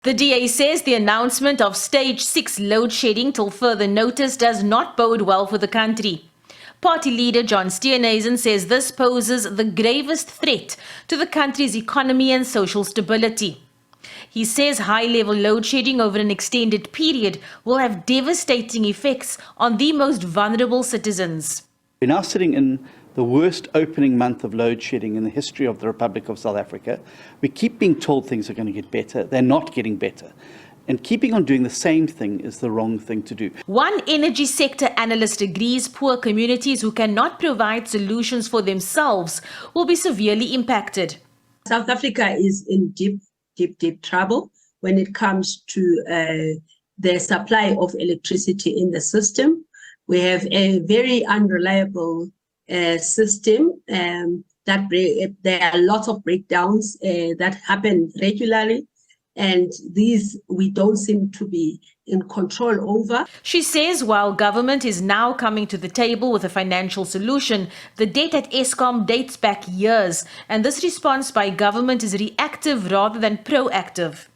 The DA says the announcement of stage 6 load shedding till further notice does not bode well for the country. Party leader John Steenhuisen says this poses the gravest threat to the country's economy and social stability. He says high-level load shedding over an extended period will have devastating effects on the most vulnerable citizens. We're now sitting in the worst opening month of load shedding in the history of the Republic of South Africa. We keep being told things are going to get better. They're not getting better. And keeping on doing the same thing is the wrong thing to do. One energy sector analyst agrees poor communities who cannot provide solutions for themselves will be severely impacted. South Africa is in deep trouble when it comes to the supply of electricity in the system. We have a very unreliable system that there are lots of breakdowns that happen regularly, and these we don't seem to be in control over. She says while government is now coming to the table with a financial solution, the debt at Eskom dates back years, and this response by government is reactive rather than proactive.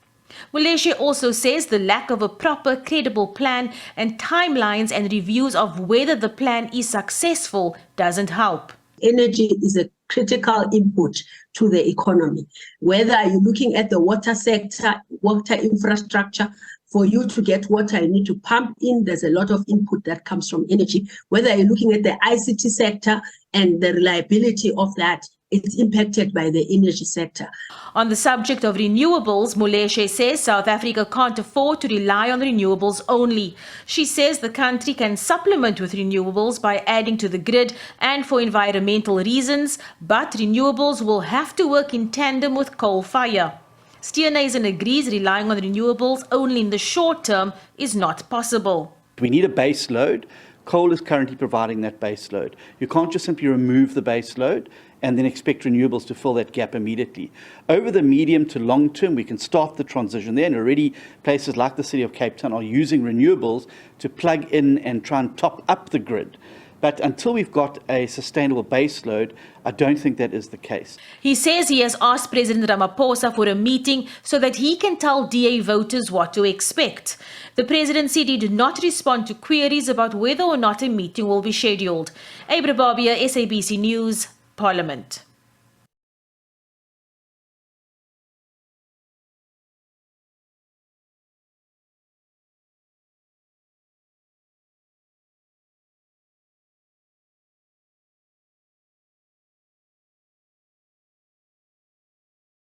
Malaysia also says the lack of a proper, credible plan and timelines and reviews of whether the plan is successful doesn't help. Energy is a critical input to the economy. Whether you're looking at the water sector, water infrastructure, for you to get water, you need to pump in. There's a lot of input that comes from energy. Whether you're looking at the ICT sector and the reliability of that, it's impacted by the energy sector. On the subject of renewables, Malaysia says South Africa can't afford to rely on renewables only. She says the country can supplement with renewables by adding to the grid and for environmental reasons, but renewables will have to work in tandem with coal fire. Steenhuisen agrees relying on renewables only in the short term is not possible. We need a base load. Coal is currently providing that base load. You can't just simply remove the base load and then expect renewables to fill that gap immediately. Over the medium to long term, we can start the transition there, and already places like the city of Cape Town are using renewables to plug in and try and top up the grid. But until we've got a sustainable base load, I don't think that is the case. He says he has asked President Ramaphosa for a meeting so that he can tell DA voters what to expect. The president said he did not respond to queries about whether or not a meeting will be scheduled. Abra Babia, SABC News, Parliament.